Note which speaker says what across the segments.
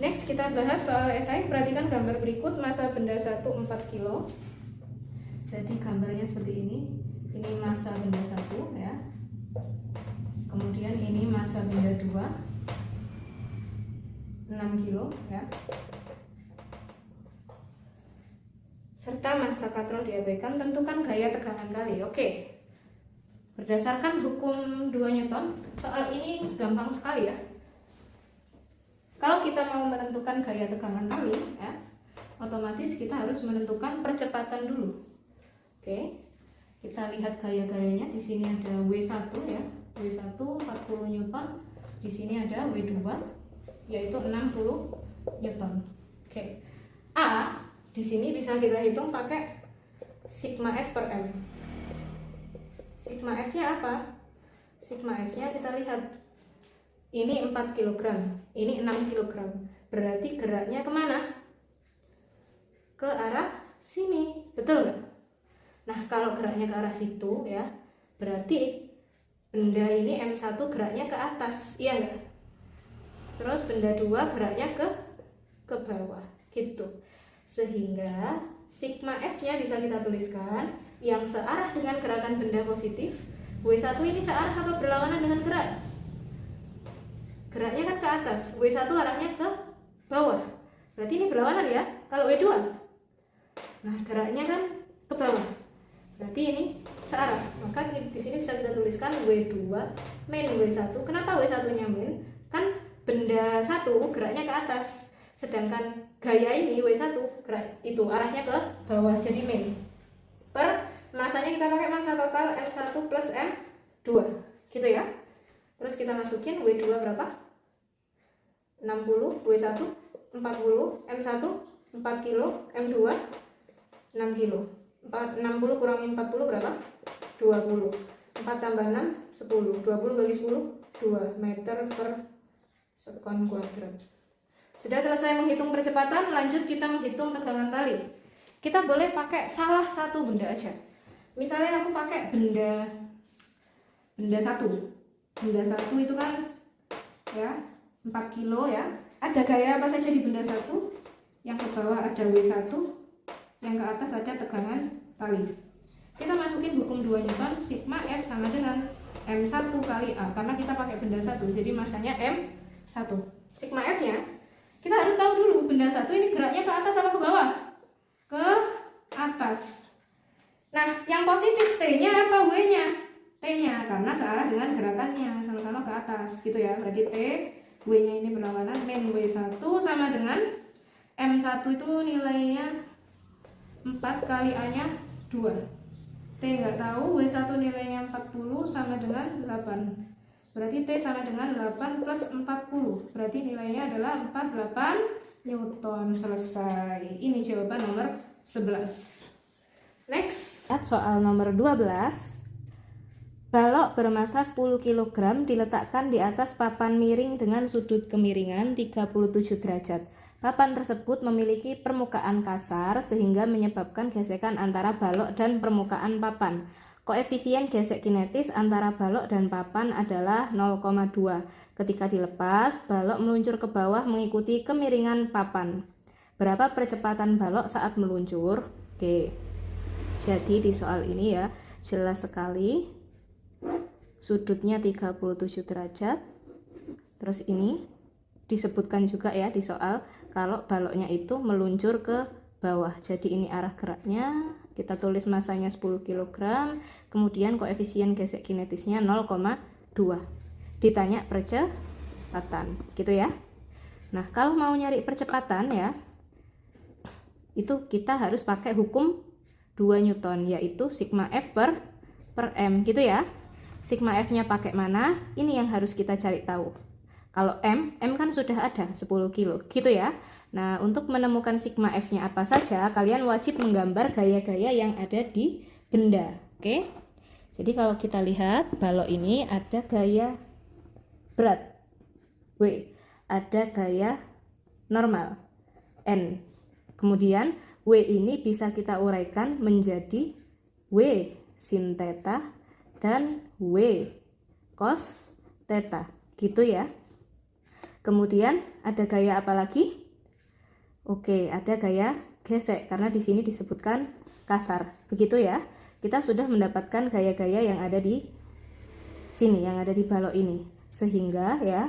Speaker 1: Next kita bahas soal esai. Perhatikan gambar berikut. Massa benda 1 4 kilo. Jadi gambarnya seperti ini. Ini massa benda 1 ya. Kemudian ini massa benda 2 6 kilo ya. Serta massa katron diabaikan. Tentukan gaya tegangan kali. Oke. Berdasarkan hukum 2 Newton, soal ini gampang sekali ya. Kalau kita mau menentukan gaya tegangan kali ya, otomatis kita harus menentukan percepatan dulu. Oke. Kita lihat gaya-gayanya. Di sini ada W1 ya. W1 40 Newton. Di sini ada W2 yaitu 60 Newton. Oke. A di sini bisa kita hitung pakai sigma F per M. Sigma F-nya apa? Sigma F-nya kita lihat. Ini 4 kg, ini 6 kg. Berarti geraknya kemana? Ke arah sini, betul nggak? Nah, kalau geraknya ke arah situ ya, berarti benda ini M1 geraknya ke atas, iya nggak? Terus benda 2 geraknya ke bawah, gitu. Sehingga sigma F-nya bisa kita tuliskan yang searah dengan gerakan benda positif. W1 ini searah apa berlawanan dengan gerak? Geraknya kan ke atas, W1 arahnya ke bawah. Berarti ini berlawanan ya. Kalau W2, nah geraknya kan ke bawah. Berarti ini searah. Maka di sini bisa kita tuliskan W2 min W1. Kenapa W1-nya min? Kan benda 1 geraknya ke atas. Sedangkan gaya ini W1 gerak itu arahnya ke bawah, jadi min. Per masanya kita pakai massa total M1 plus M2. Gitu ya. Terus kita masukin W2 berapa? 60, W1 40, M1 4 kilo, M2 6 kilo. 60 kurangin 40 berapa? 20. 4 tambah 6 10. 20 bagi 10 2 meter per sekon kuadrat. Sudah selesai menghitung percepatan, lanjut kita menghitung tegangan tali. Kita boleh pakai salah satu benda aja. Misalnya aku pakai benda 1. Benda 1 itu kan ya 4 kilo ya. Ada gaya apa saja di benda 1? Yang ke bawah ada W1, yang ke atas ada tegangan tali. Kita masukin hukum 2 Newton, sigma F sama dengan M1 kali A, karena kita pakai benda 1, jadi masanya M1. Sigma F-nya kita harus tahu dulu, benda 1 ini geraknya ke atas apa ke bawah? Ke atas. Nah, yang positif T-nya apa W-nya? T-nya, karena searah dengan gerakannya, sama-sama ke atas gitu ya. Berarti T, W-nya ini berlawanan, min W1 sama dengan M1 itu nilainya 4 kali A-nya 2. T nggak tahu, W1 nilainya 40 sama dengan 8. Berarti T sama dengan 8 plus 40. Berarti nilainya adalah 48 Newton. Selesai. Ini jawaban nomor 11. Next, soal nomor 12. Balok bermassa 10 kg diletakkan di atas papan miring dengan sudut kemiringan 37 derajat. Papan tersebut memiliki permukaan kasar sehingga menyebabkan gesekan antara balok dan permukaan papan. Koefisien gesek kinetis antara balok dan papan adalah 0,2. Ketika dilepas, balok meluncur ke bawah mengikuti kemiringan papan. Berapa percepatan balok saat meluncur? Oke. Jadi di soal ini ya, jelas sekali. Sudutnya 37 derajat. Terus ini disebutkan juga ya di soal kalau baloknya itu meluncur ke bawah. Jadi ini arah geraknya. Kita tulis massanya 10 kg. Kemudian koefisien gesek kinetisnya 0,2. Ditanya percepatan, gitu ya. Nah, kalau mau nyari percepatan ya, itu kita harus pakai hukum 2 Newton, yaitu sigma F per M, gitu ya. Sigma F-nya pakai mana? Ini yang harus kita cari tahu. Kalau M kan sudah ada 10 kilo, gitu ya. Nah, untuk menemukan sigma F-nya apa saja, kalian wajib menggambar gaya-gaya yang ada di benda. Oke? Jadi kalau kita lihat, balok ini ada gaya berat, W. Ada gaya normal, N. Kemudian, W ini bisa kita uraikan menjadi W sin theta dan W cos theta, gitu ya. Kemudian ada gaya apa lagi? Oke, ada gaya gesek karena di sini disebutkan kasar. Begitu ya. Kita sudah mendapatkan gaya-gaya yang ada di sini, yang ada di balok ini. Sehingga ya,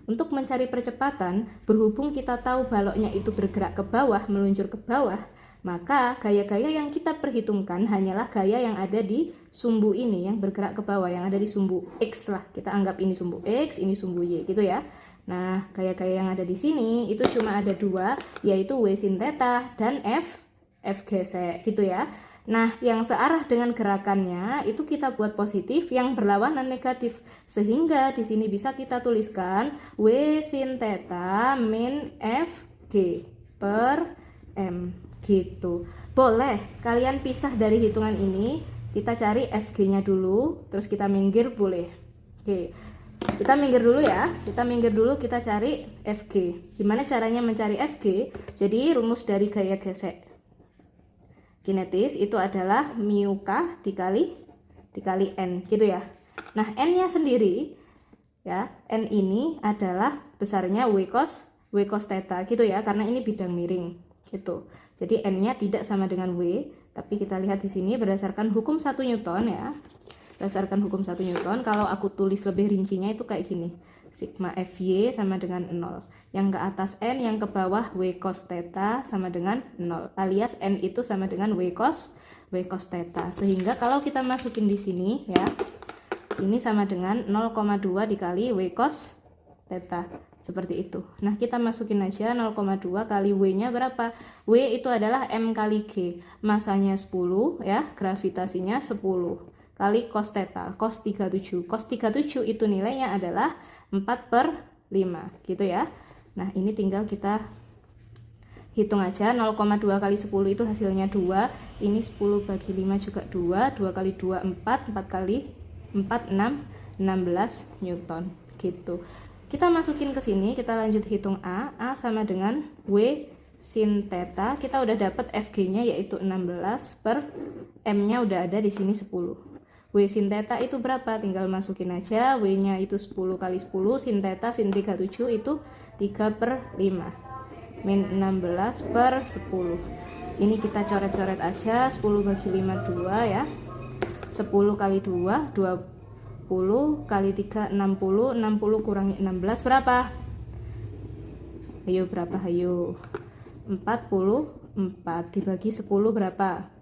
Speaker 1: untuk mencari percepatan, berhubung kita tahu baloknya itu bergerak ke bawah, meluncur ke bawah, maka gaya-gaya yang kita perhitungkan hanyalah gaya yang ada di sumbu ini, yang bergerak ke bawah, yang ada di sumbu X lah. Kita anggap ini sumbu X, ini sumbu Y, gitu ya. Nah, gaya-gaya yang ada di sini itu cuma ada dua, yaitu W sin theta dan F gesek, gitu ya. Nah, yang searah dengan gerakannya itu kita buat positif, yang berlawanan negatif. Sehingga di sini bisa kita tuliskan W sin theta min F G per M, gitu. Boleh kalian pisah dari hitungan ini, kita cari FG-nya dulu, terus kita minggir boleh. Oke. Kita minggir dulu ya, kita cari FG. Gimana caranya mencari FG? Jadi rumus dari gaya gesek kinetis itu adalah mu K dikali N, gitu ya. Nah, N-nya sendiri ya, N ini adalah besarnya W cos theta, gitu ya, karena ini bidang miring, gitu. Jadi N-nya tidak sama dengan W, tapi kita lihat di sini berdasarkan hukum 1 Newton ya. Berdasarkan hukum 1 Newton, kalau aku tulis lebih rincinya itu kayak gini. Sigma Fy sama dengan 0. Yang ke atas N, yang ke bawah W cos theta sama dengan 0. Alias N itu sama dengan W cos theta. Sehingga kalau kita masukin di sini ya, ini sama dengan 0,2 dikali W cos theta. Seperti itu. Nah, kita masukin aja 0,2 kali W-nya berapa? W itu adalah M kali G. Masanya 10 ya, gravitasinya 10. Kali cos theta, cos 37. Cos 37 itu nilainya adalah 4/5, gitu ya. Nah, ini tinggal kita hitung aja. 0,2 kali 10 itu hasilnya 2. Ini 10 bagi 5 juga 2. 2 kali 2 4. 4 kali 4 16 Newton, gitu. Kita masukin ke sini, kita lanjut hitung A. A sama dengan W sin theta. Kita udah dapat FG-nya yaitu 16 per M-nya udah ada di sini 10. W sin theta itu berapa? Tinggal masukin aja. W-nya itu 10 kali 10. Sin theta, sin 37 itu 3/5. Min 16 per 10. Ini kita coret-coret aja. 10 bagi 5, 2 ya. 10 kali 2, 20 kali 3, 60. 60 kurangi 16 berapa? Ayo berapa? Ayo. 44 dibagi 10 berapa?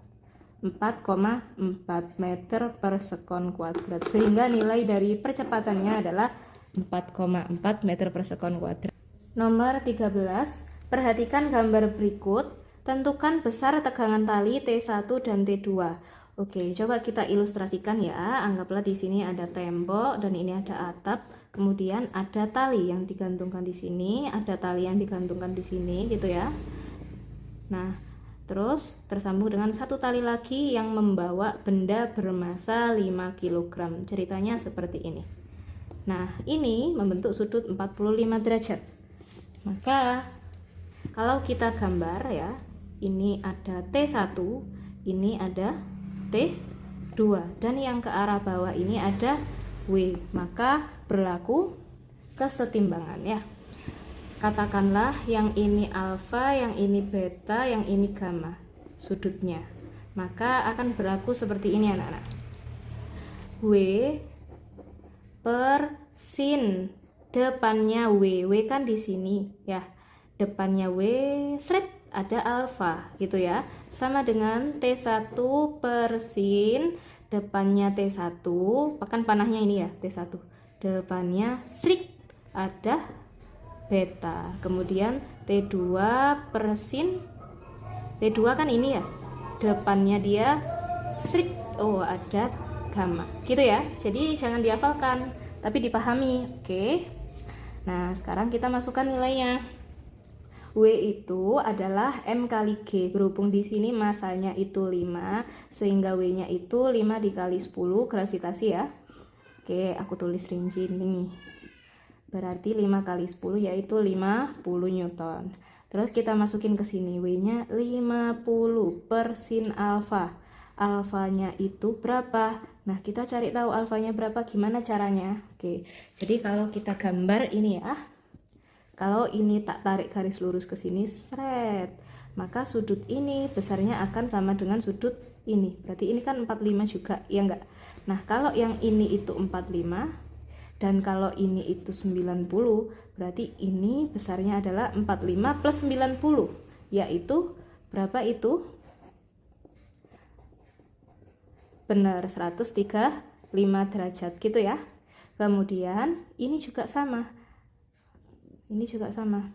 Speaker 1: 4,4 meter per sekon kuadrat. Sehingga nilai dari percepatannya adalah 4,4 meter per sekon kuadrat. Nomor 13, perhatikan gambar berikut. Tentukan besar tegangan tali T1 dan T2. Oke, coba kita ilustrasikan ya. Anggaplah di sini ada tembok dan ini ada atap. Kemudian ada tali yang digantungkan di sini, ada tali yang digantungkan di sini, gitu ya. Nah, terus tersambung dengan satu tali lagi yang membawa benda bermasa 5 kg. Ceritanya seperti ini. Nah, ini membentuk sudut 45 derajat. Maka kalau kita gambar ya, ini ada T1, ini ada T2, dan yang ke arah bawah ini ada W. Maka berlaku kesetimbangan ya. Katakanlah yang ini alfa, yang ini beta, yang ini gamma sudutnya. Maka akan berlaku seperti ini anak-anak. W per sin, depannya W. W kan di sini ya. Depannya W, seret ada alfa gitu ya. Sama dengan T1 per sin, depannya T1, kan panahnya ini ya T1. Depannya seret ada beta. Kemudian T2 per sin, T2 kan ini ya, depannya dia srik, oh ada gamma, gitu ya. Jadi jangan dihafalkan, tapi dipahami. Oke. Nah, sekarang kita masukkan nilainya. W itu adalah M kali G. Berhubung di sini masanya itu 5, sehingga W-nya itu 5 dikali 10 gravitasi ya. Oke, aku tulis rinci nih. Berarti 5 kali 10 yaitu 50 Newton. Terus kita masukin ke sini, W-nya 50 per sin alfa. Alfanya itu berapa? Nah, kita cari tahu alfanya berapa, gimana caranya? Oke, jadi kalau kita gambar ini ya, Kalau ini tak tarik garis lurus ke sini, seret, maka sudut ini besarnya akan sama dengan sudut ini. Berarti ini kan 45 juga, ya enggak? Nah, kalau yang ini itu 45 dan kalau ini itu 90, berarti ini besarnya adalah 45 plus 90, yaitu berapa itu? Benar, 135 derajat gitu ya. Kemudian ini juga sama. Ini juga sama.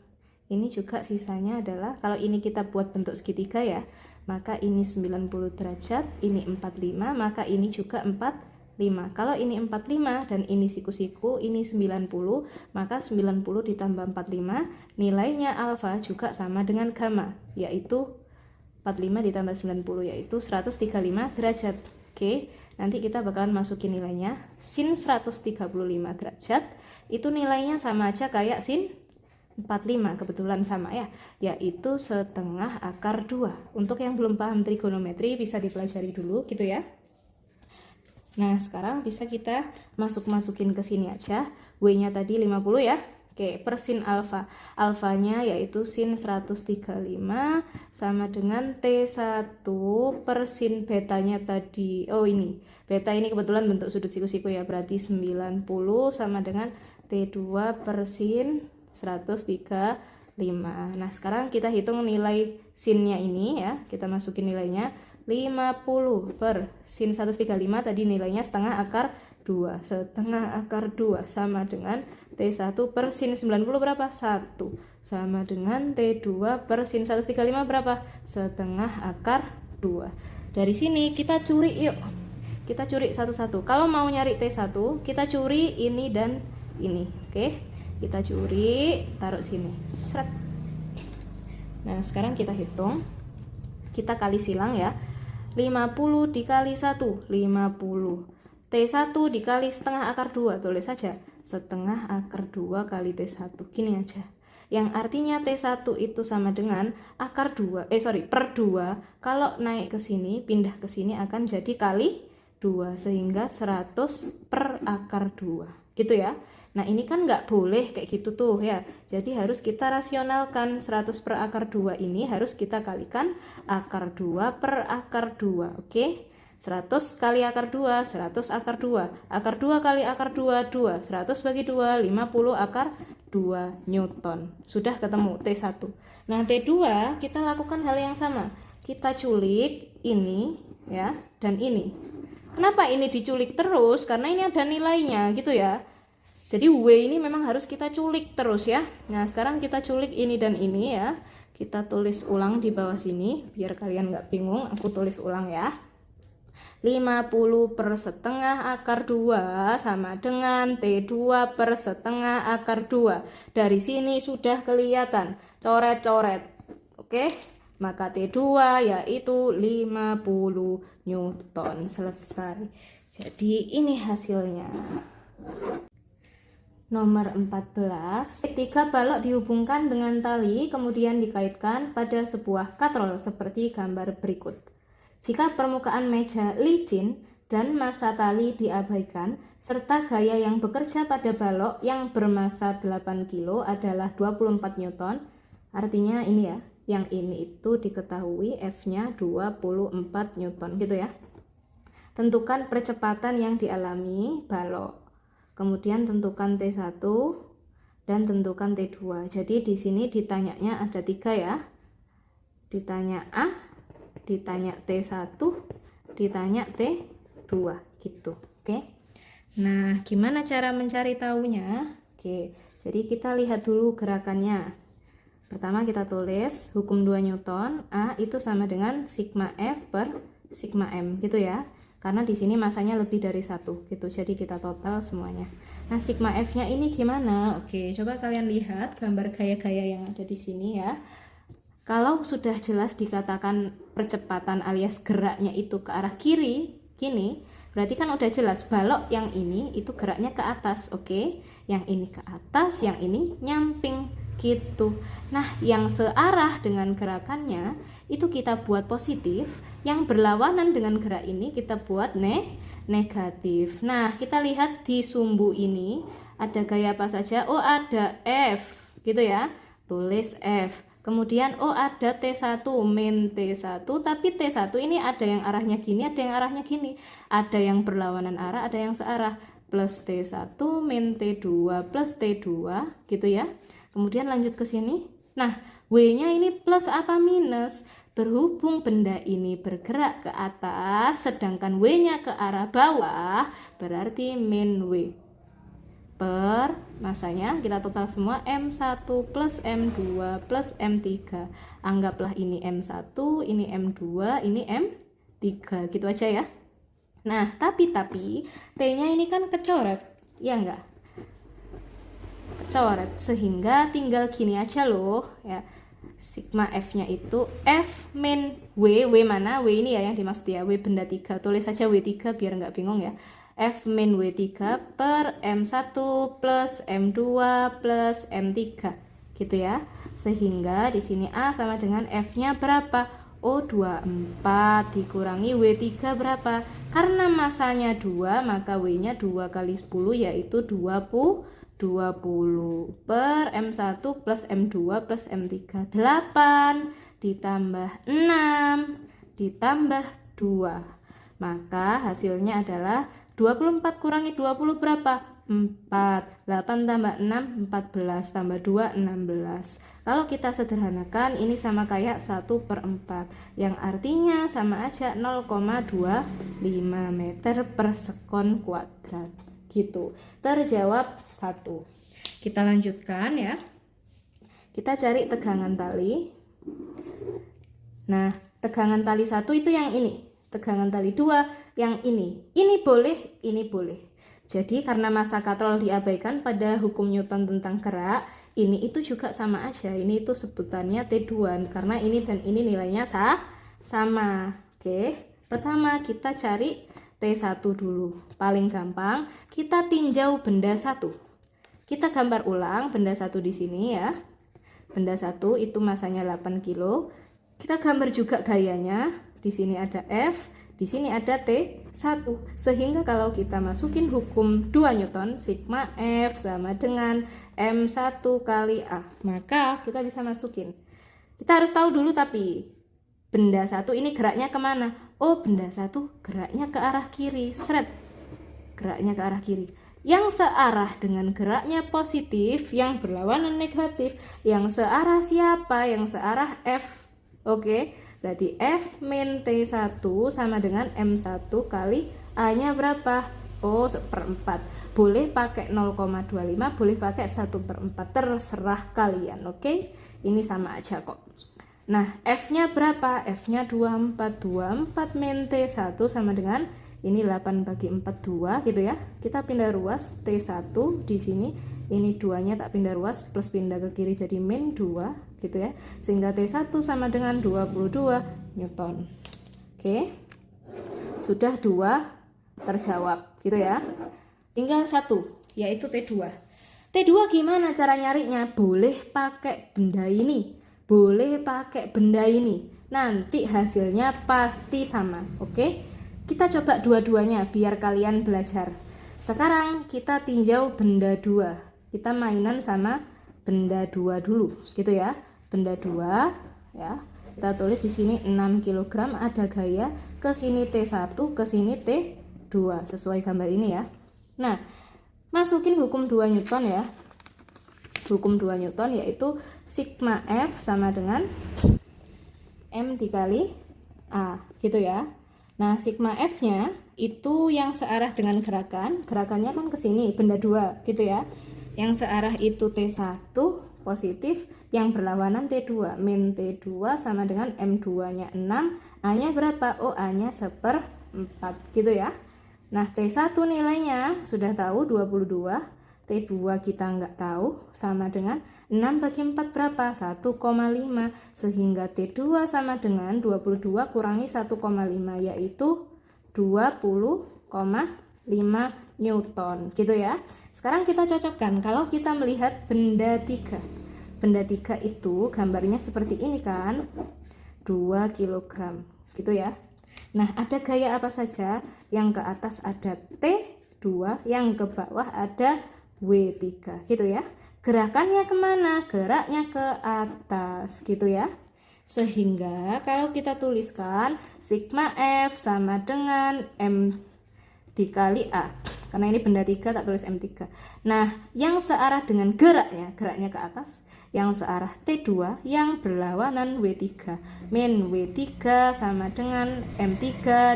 Speaker 1: Ini juga sisanya adalah, kalau ini kita buat bentuk segitiga ya, maka ini 90 derajat, ini 45, maka ini juga 45. Kalau ini 45 dan ini siku-siku, ini 90, maka 90 ditambah 45, nilainya alfa juga sama dengan gamma, yaitu 45 ditambah 90, yaitu 135 derajat. Oke, nanti kita bakalan masukin nilainya. Sin 135 derajat itu nilainya sama aja kayak sin 45, kebetulan sama ya, yaitu setengah akar 2. Untuk yang belum paham trigonometri bisa dipelajari dulu gitu ya. Nah, sekarang bisa kita masukin ke sini aja. W-nya tadi 50 ya. Oke, per sin alfa. Alfanya yaitu sin 135 sama dengan T1 per sin betanya tadi. Oh, ini. Beta ini kebetulan bentuk sudut siku-siku ya, berarti 90 sama dengan T2 per sin 135. Nah, sekarang kita hitung nilai sinnya ini ya. Kita masukin nilainya 50 per sin 135 tadi nilainya setengah akar 2. Setengah akar 2 sama dengan T1 per sin 90 berapa? 1. Sama dengan T2 per sin 135 berapa? Setengah akar 2. Dari sini kita curi yuk. Kita curi satu-satu. Kalau mau nyari T1, kita curi ini dan ini. Oke. Kita curi, taruh sini. Seret. Nah, sekarang kita hitung. Kita kali silang ya. 50 dikali 1, 50. T1 dikali setengah akar 2, tulis saja. Setengah akar 2 kali T1. Gini aja. Yang artinya T1 itu sama dengan akar 2, per 2. Kalau naik ke sini, pindah ke sini akan jadi kali 2. Sehingga 100 per akar 2. Gitu ya. Nah, ini kan nggak boleh kayak gitu tuh ya. Jadi harus kita rasionalkan. 100 per akar 2 ini harus kita kalikan akar 2 per akar 2. Oke? 100 kali akar 2, 100 akar 2. Akar 2 kali akar 2, 2. 100 bagi 2, 50 akar 2 Newton. Sudah ketemu T1. Nah, T2 kita lakukan hal yang sama. Kita culik ini ya dan ini. Kenapa ini diculik terus? Karena ini ada nilainya gitu ya. Jadi W ini memang harus kita culik terus ya. Nah, sekarang kita culik ini dan ini ya. Kita tulis ulang di bawah sini biar kalian nggak bingung. Aku tulis ulang ya. 50 per setengah akar 2 sama dengan T2 per setengah akar 2. Dari sini sudah kelihatan coret-coret. Oke, maka T2 yaitu 50 Newton. Selesai. Jadi ini hasilnya. Nomor 14, 3 balok dihubungkan dengan tali kemudian dikaitkan pada sebuah katrol seperti gambar berikut. Jika permukaan meja licin dan massa tali diabaikan serta gaya yang bekerja pada balok yang bermassa 8 kg adalah 24 Newton, artinya ini ya, yang ini itu diketahui F-nya 24 Newton gitu ya. Tentukan percepatan yang dialami balok. Kemudian tentukan T1 dan tentukan T2. Jadi di sini ditanyanya ada 3 ya. Ditanya A, ditanya T1, ditanya T2 gitu. Oke. Nah, gimana cara mencari tahunya? Oke. Jadi kita lihat dulu gerakannya. Pertama kita tulis hukum 2 Newton, A itu sama dengan sigma F per sigma M gitu ya. Karena di sini masanya lebih dari 1 gitu, jadi kita total semuanya. Nah, sigma F-nya ini gimana? Oke, coba kalian lihat gambar gaya-gaya yang ada di sini ya. Kalau sudah jelas dikatakan percepatan alias geraknya itu ke arah kiri, gini, berarti kan udah jelas balok yang ini itu geraknya ke atas, oke? Yang ini ke atas, yang ini nyamping gitu. Nah, yang searah dengan gerakannya itu kita buat positif, yang berlawanan dengan gerak ini kita buat negatif. Nah, kita lihat di sumbu ini ada gaya apa saja? Oh, ada F. gitu ya. Tulis F. Kemudian ada T1, min T1, tapi T1 ini ada yang arahnya gini, ada yang arahnya gini. Ada yang berlawanan arah, ada yang searah. Plus T1 min T2 plus T2 gitu ya. Kemudian lanjut ke sini. Nah, W-nya ini plus apa minus? Berhubung benda ini bergerak ke atas, sedangkan W-nya ke arah bawah, berarti min W. Per masanya kita total semua M1 plus M2 plus M3. Anggaplah ini M1, ini M2, ini M3, gitu aja ya. Nah, tapi T-nya ini kan kecoret, ya enggak? Kecoret, sehingga tinggal gini aja loh ya. Sigma F-nya itu F min W mana? W ini ya yang dimaksud ya, W benda 3. Tulis saja W3 biar nggak bingung ya. F min W3 per M1 plus M2 plus M3 gitu ya. Sehingga di sini A sama dengan F-nya berapa? O 24 dikurangi W3 berapa? Karena masanya 2, maka W-nya 2 kali 10 yaitu 20 per M1 plus M2 plus M3. 8 ditambah 6 ditambah 2. Maka hasilnya adalah 24 kurangi 20 berapa? 4. 8 tambah 6, 14. Tambah 2, 16. Kalau kita sederhanakan, ini sama kayak 1/4. Yang artinya sama aja 0,25 meter per sekon kuadrat. Gitu. Terjawab 1. Kita lanjutkan ya. Kita cari tegangan tali. Nah, tegangan tali 1 itu yang ini. Tegangan tali 2 yang ini. Ini boleh, ini boleh. Jadi karena massa katrol diabaikan pada hukum Newton tentang gerak, ini itu juga sama aja. Ini itu sebutannya T2 karena ini dan ini nilainya sama. Oke. Pertama kita cari T1 dulu. Paling gampang, kita tinjau benda 1. Kita gambar ulang benda 1 di sini ya. Benda 1 itu massanya 8 kilo. Kita gambar juga gayanya. Di sini ada F, di sini ada T1. Sehingga kalau kita masukin hukum 2 Newton, sigma F sama dengan M1 kali A. Maka kita bisa masukin. Kita harus tahu dulu tapi benda 1 ini geraknya kemana? Oh, benda 1 geraknya ke arah kiri. Seret. Geraknya ke arah kiri. Yang searah dengan geraknya positif, yang berlawanan negatif. Yang searah siapa? Yang searah F. Oke, berarti F min T1 sama dengan M1 kali A-nya berapa? Oh, 1/4. Boleh pakai 0,25, boleh pakai 1/4. Terserah kalian, oke? Ini sama aja kok. Nah, F-nya berapa? F-nya 24. 24 min T1 sama dengan ini 8 bagi 4, 2 gitu ya. Kita pindah ruas T1 di sini. Ini 2-nya tak pindah ruas plus pindah ke kiri jadi min 2 gitu ya. Sehingga T1 sama dengan 22 Newton. Oke. Sudah 2 terjawab gitu ya. Tinggal 1 yaitu T2. T2 gimana cara nyarinya? Boleh pakai benda ini. Boleh pakai benda ini. Nanti hasilnya pasti sama. Oke? Kita coba dua-duanya biar kalian belajar. Sekarang kita tinjau benda 2. Kita mainan sama benda 2 dulu, gitu ya. Benda 2 ya. Kita tulis di sini 6 kg ada gaya, ke sini T1, ke sini T2 sesuai gambar ini ya. Nah, masukin hukum 2 Newton ya. Hukum 2 Newton yaitu sigma F sama dengan M dikali A, gitu ya. Nah, sigma F-nya itu yang searah dengan gerakannya kan ke sini, benda 2 gitu ya. Yang searah itu T1 positif, yang berlawanan T2. Min T2 sama dengan M2-nya 6, A-nya berapa? Oh, A-nya 1/4 gitu ya. Nah, T1 nilainya sudah tahu 22, T2 kita nggak tahu, sama dengan 6 bagi 4 berapa? 1,5. Sehingga T2 sama dengan 22 kurangi 1,5 yaitu 20,5 Newton gitu ya. Sekarang kita cocokkan kalau kita melihat benda 3. Benda 3 itu gambarnya seperti ini kan, 2 kg gitu ya. Nah, ada gaya apa saja? Yang ke atas ada T2, yang ke bawah ada W3 gitu ya. Gerakannya kemana? Geraknya ke atas gitu ya. Sehingga kalau kita tuliskan sigma F sama dengan M dikali A. Karena ini benda 3 tak tulis M3. Nah, yang searah dengan geraknya ke atas. Yang searah T2 yang berlawanan W3. Min W3 sama dengan M3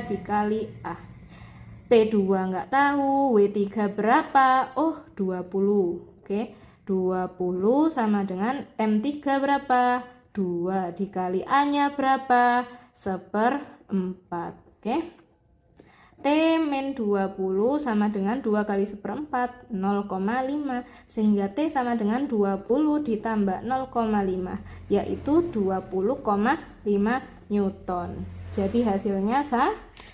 Speaker 1: dikali A. T2 nggak tahu, W3 berapa? Oh, 20. Oke, 20 sama dengan M3 berapa? 2 dikali A-nya berapa? 1/4. Oke. T min 20 sama dengan 2 kali 1/4, 0,5. Sehingga T sama dengan 20 ditambah 0,5, yaitu 20,5 Newton. Jadi hasilnya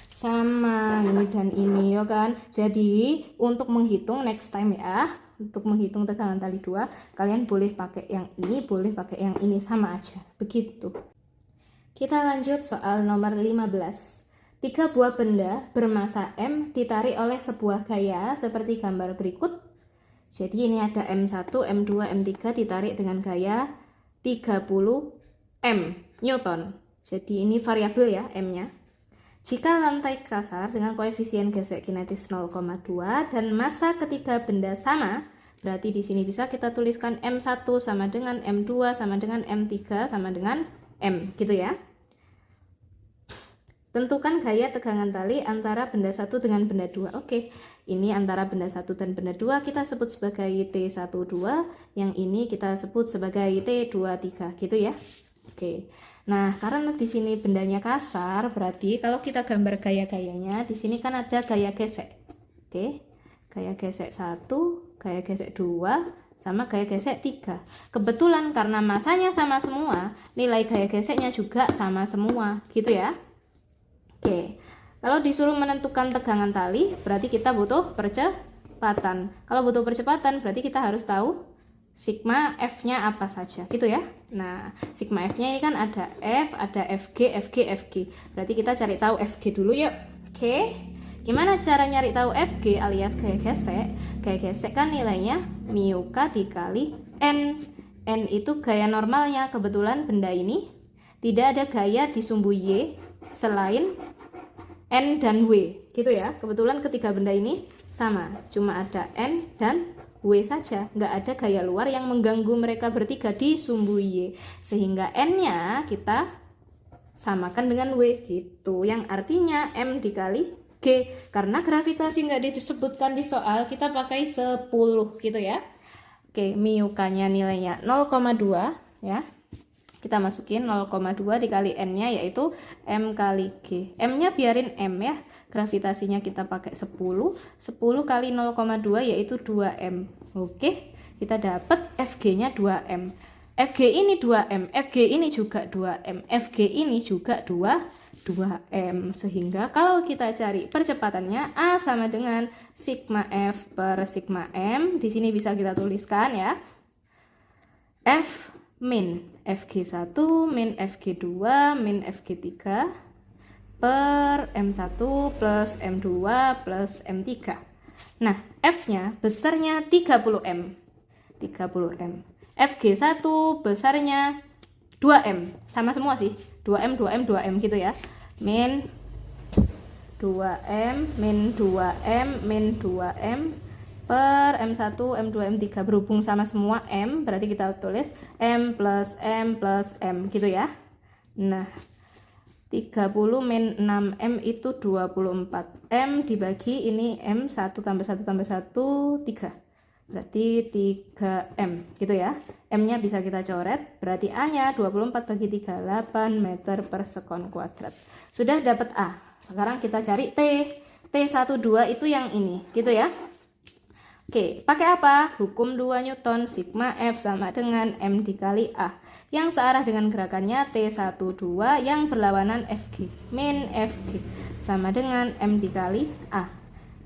Speaker 1: sama ini dan ini ya kan. Jadi untuk menghitung next time ya, untuk menghitung tegangan tali 2, kalian boleh pakai yang ini, boleh pakai yang ini, sama aja. Begitu. Kita lanjut soal nomor 15. 3 buah benda bermasa M ditarik oleh sebuah gaya seperti gambar berikut. Jadi ini ada M1, M2, M3 ditarik dengan gaya 30 M Newton. Jadi ini variabel ya M-nya. Jika lantai kasar dengan koefisien gesek kinetis 0,2 dan massa ketiga benda sama, berarti di sini bisa kita tuliskan M1 sama dengan M2 sama dengan M3 sama dengan M gitu ya. Tentukan gaya tegangan tali antara benda 1 dengan benda 2. Oke, ini antara benda 1 dan benda 2 kita sebut sebagai T12, yang ini kita sebut sebagai T23 gitu ya. Oke. Nah, karena di sini bendanya kasar, berarti kalau kita gambar gaya-gayanya, di sini kan ada gaya gesek. Oke. Gaya gesek 1, gaya gesek 2, sama gaya gesek 3. Kebetulan karena masanya sama semua, nilai gaya geseknya juga sama semua, gitu ya. Oke, kalau disuruh menentukan tegangan tali, berarti kita butuh percepatan. Kalau butuh percepatan, berarti kita harus tahu sigma F-nya apa saja, gitu ya. Nah, sigma F-nya ini kan ada F, ada FG, FG, FG. Berarti kita cari tahu FG dulu yuk. Oke, gimana cara nyari tahu FG alias gaya gesek? Gaya gesek kan nilainya mu K dikali N. N itu gaya normalnya. Kebetulan benda ini tidak ada gaya di sumbu Y selain N dan W gitu ya. Kebetulan ketiga benda ini sama, cuma ada N dan W saja, nggak ada gaya luar yang mengganggu mereka bertiga di sumbu Y, sehingga N-nya kita samakan dengan W gitu, yang artinya M dikali G. Karena gravitasi nggak disebutkan di soal, kita pakai 10 gitu ya. Oke, mu K-nya nilainya 0,2 ya. Kita masukin 0,2 dikali N-nya yaitu M kali G. M-nya biarin M ya. Gravitasinya kita pakai 10. 10 kali 0,2 yaitu 2M. Oke, kita dapat FG-nya 2M. FG ini 2M, FG ini juga 2M, FG ini juga 2M. Sehingga kalau kita cari percepatannya A sama dengan sigma F per sigma M. Di sini bisa kita tuliskan ya. F min FG1 min FG2 min FG3 per M1 plus M2 plus M3. Nah, F-nya besarnya 30M. 30M. FG1 besarnya 2M. Sama semua sih. 2M, 2M, 2M gitu ya. Min 2M, min 2M, min 2M per M1, M2, M3 berhubung sama semua M, berarti kita tulis M plus M gitu ya. Nah, 30 min 6M itu 24. M dibagi ini M 1 tambah 1 tambah 1, 3. Berarti 3M gitu ya. M-nya bisa kita coret, berarti A-nya 24 bagi 3, 8 meter per sekon kuadrat. Sudah dapat A. Sekarang kita cari T. T12 itu yang ini, gitu ya. Oke, pakai apa? Hukum 2 Newton, sigma F sama dengan M dikali A. Yang searah dengan gerakannya T12 yang berlawanan FG. Min FG sama dengan M dikali A.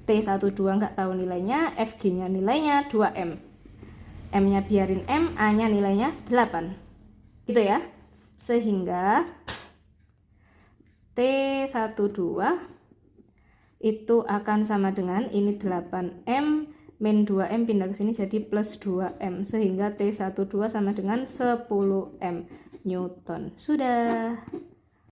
Speaker 1: T12 nggak tahu nilainya, FG-nya nilainya 2M. M-nya biarin M, A-nya nilainya 8. Gitu ya. Sehingga T12 itu akan sama dengan ini 8M min 2M pindah ke sini jadi plus 2M, sehingga T12 sama dengan 10M Newton. Sudah.